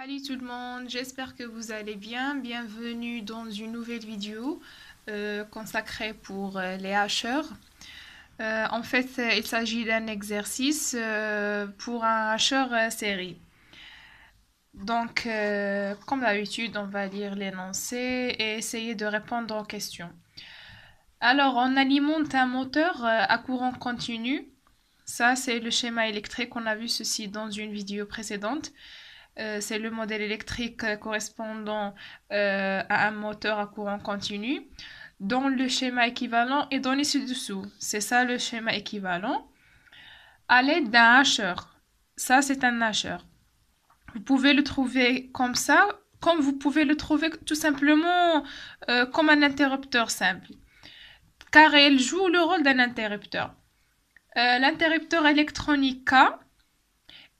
Salut tout le monde, j'espère que vous allez bien. Bienvenue dans une nouvelle vidéo consacrée pour les hacheurs. En fait, il s'agit d'un exercice pour un hacheur série. Donc, comme d'habitude, on va lire l'énoncé et essayer de répondre aux questions. Alors, on alimente un moteur à courant continu. Ça, c'est le schéma électrique. On a vu ceci dans une vidéo précédente. C'est le modèle électrique correspondant à un moteur à courant continu, dont le schéma équivalent est donné ci-dessous. C'est ça le schéma équivalent. À l'aide d'un hacheur. Ça, c'est un hacheur. Vous pouvez le trouver comme ça, comme vous pouvez le trouver tout simplement comme un interrupteur simple, car elle joue le rôle d'un interrupteur. L'interrupteur électronique K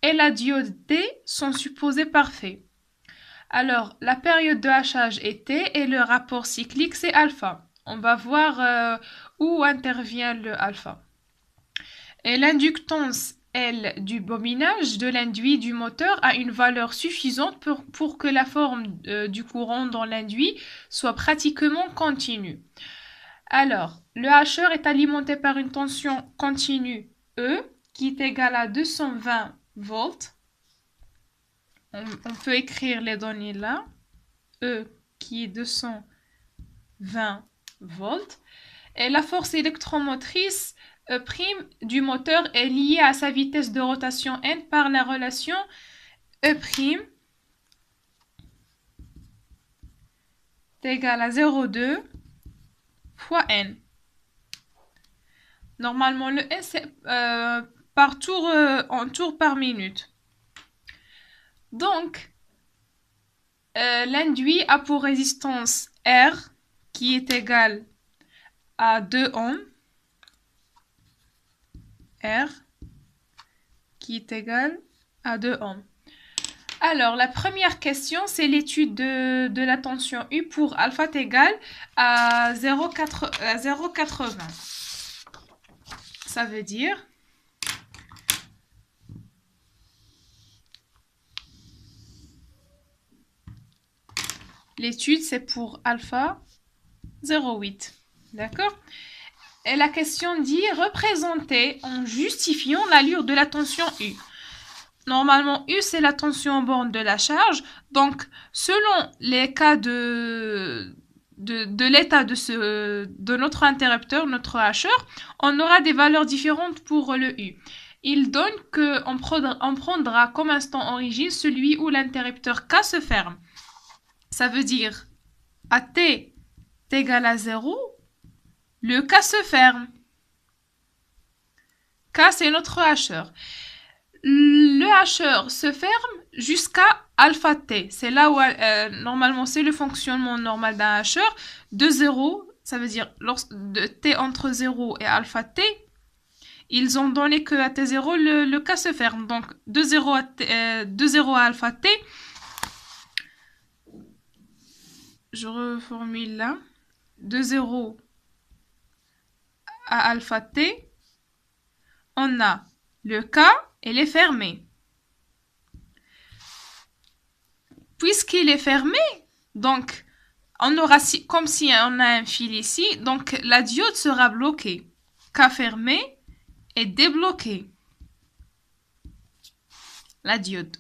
et la diode D sont supposés parfaits. Alors, la période de hachage est T et le rapport cyclique, c'est alpha. On va voir où intervient le alpha. Et l'inductance L du bobinage de l'induit du moteur a une valeur suffisante pour que la forme du courant dans l'induit soit pratiquement continue. Alors, le hacheur est alimenté par une tension continue E qui est égale à 220 volts. On peut écrire les données là. E qui est 220 volts. Et la force électromotrice prime du moteur est liée à sa vitesse de rotation n par la relation E' est égal à 0,2 fois n. Normalement, le n, c'est par tour, en tour par minute. Donc, l'induit a pour résistance R qui est égale à 2 ohms. R qui est égal à 2 ohms. Alors, la première question, c'est l'étude de la tension U pour alpha égale à 0,80. Ça veut dire l'étude, c'est pour alpha 0,8. D'accord? Et la question dit représenter en justifiant l'allure de la tension U. Normalement, U, c'est la tension en borne de la charge. Donc, selon les cas de l'état de notre interrupteur, notre hacheur, on aura des valeurs différentes pour le U. Il donne qu'on prendra comme instant origine celui où l'interrupteur K se ferme. Ça veut dire à T est égal à 0, le K se ferme. K, c'est notre hacheur. Le hacheur se ferme jusqu'à alpha T. C'est là où, normalement, c'est le fonctionnement normal d'un hacheur. De 0, ça veut dire de T entre 0 et alpha T, ils ont donné que à T0, le K se ferme. Donc, de 0 à alpha T, je reformule là, de 0 à alpha T, on a le K, elle est fermée. Puisqu'il est fermé, donc on aura comme si on a un fil ici, donc la diode sera bloquée. K fermé et débloqué. La diode.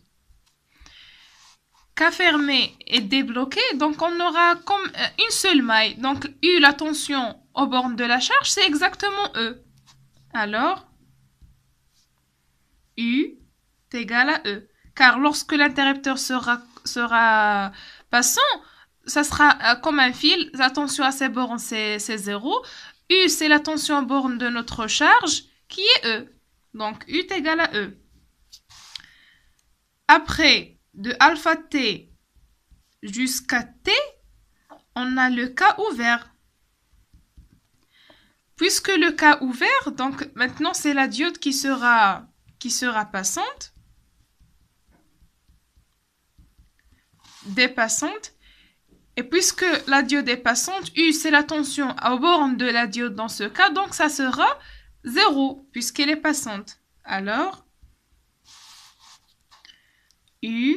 K fermé et débloqué, donc on aura comme une seule maille. Donc U, la tension aux bornes de la charge, c'est exactement E. Alors, U est égal à E. Car lorsque l'interrupteur sera passant, ça sera comme un fil. La tension à ces bornes, c'est 0. U, c'est la tension borne de notre charge, qui est E. Donc, U est égal à E. Après, de alpha T jusqu'à T, on a le K ouvert. Puisque le K ouvert, donc maintenant, c'est la diode qui sera passante. Dépassante. Et puisque la diode est passante, U, c'est la tension aux bornes de la diode dans ce cas, donc ça sera 0, puisqu'elle est passante. Alors, U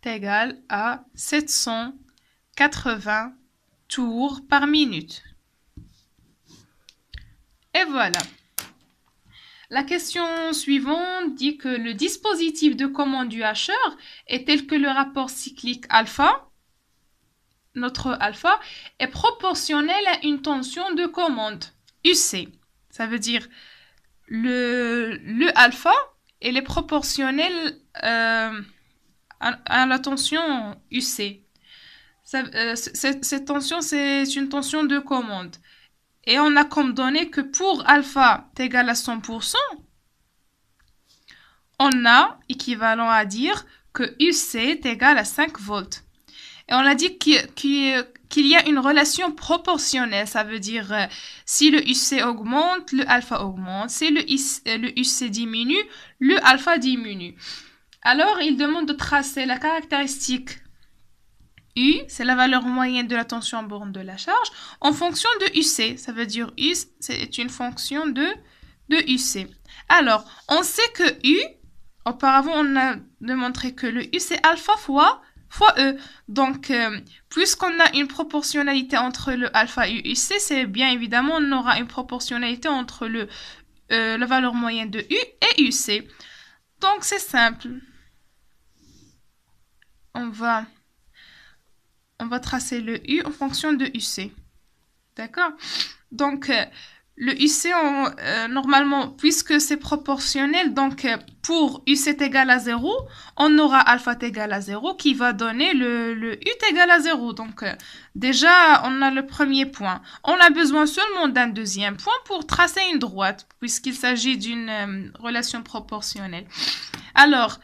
égale à 780 tours par minute. Et voilà. La question suivante dit que le dispositif de commande du hacheur est tel que le rapport cyclique alpha, notre alpha, est proportionnel à une tension de commande, UC. Ça veut dire le alpha, elle est proportionnelle à la tension UC. Cette tension, c'est une tension de commande. Et on a comme donné que pour alpha égale à 100%, on a équivalent à dire que UC est égal à 5 volts. Et on a dit qu'il y a une relation proportionnelle. Ça veut dire si le UC augmente, le alpha augmente. Si le UC diminue, le alpha diminue. Alors, il demande de tracer la caractéristique U, c'est la valeur moyenne de la tension en borne de la charge, en fonction de UC. Ça veut dire U, c'est une fonction de UC. Alors, on sait que U, auparavant, on a démontré que le U, c'est alpha fois E. Donc, puisqu'on a une proportionnalité entre le alpha et UC, c'est bien évidemment, on aura une proportionnalité entre la valeur moyenne de U et UC. Donc, c'est simple. On va tracer le U en fonction de UC. D'accord? Donc, le UC, normalement, puisque c'est proportionnel, donc pour UC égal à 0, on aura alpha égal à 0 qui va donner le U égal à 0. Donc, déjà, on a le premier point. On a besoin seulement d'un deuxième point pour tracer une droite, puisqu'il s'agit d'une relation proportionnelle. Alors,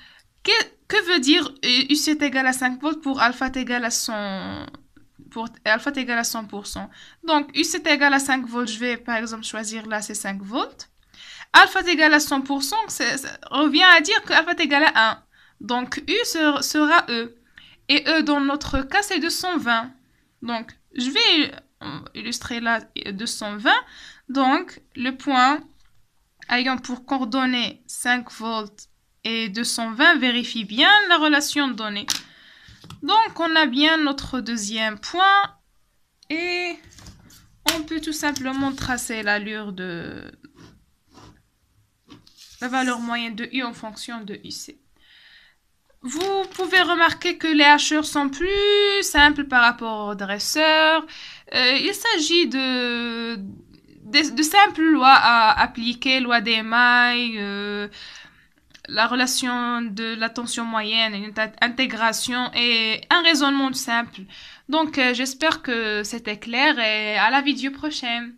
que veut dire UC est égal à 5 volts pour alpha égal à 100%? Donc, UC est égal à 5 volts, je vais par exemple choisir là, c'est 5 volts. Alpha égal à 100%, ça revient à dire que alpha est égal à 1. Donc, U sera E. Et E, dans notre cas, c'est 220. Donc, je vais illustrer là 220. Donc, le point ayant pour coordonnées 5 volts et 220, vérifie bien la relation donnée. Donc, on a bien notre deuxième point et on peut tout simplement tracer l'allure de la valeur moyenne de U en fonction de UC. Vous pouvez remarquer que les hacheurs sont plus simples par rapport aux dresseurs. Il s'agit de simples lois à appliquer, loi d'émail, la relation de la tension moyenne, une intégration et un raisonnement simple. Donc, j'espère que c'était clair et à la vidéo prochaine.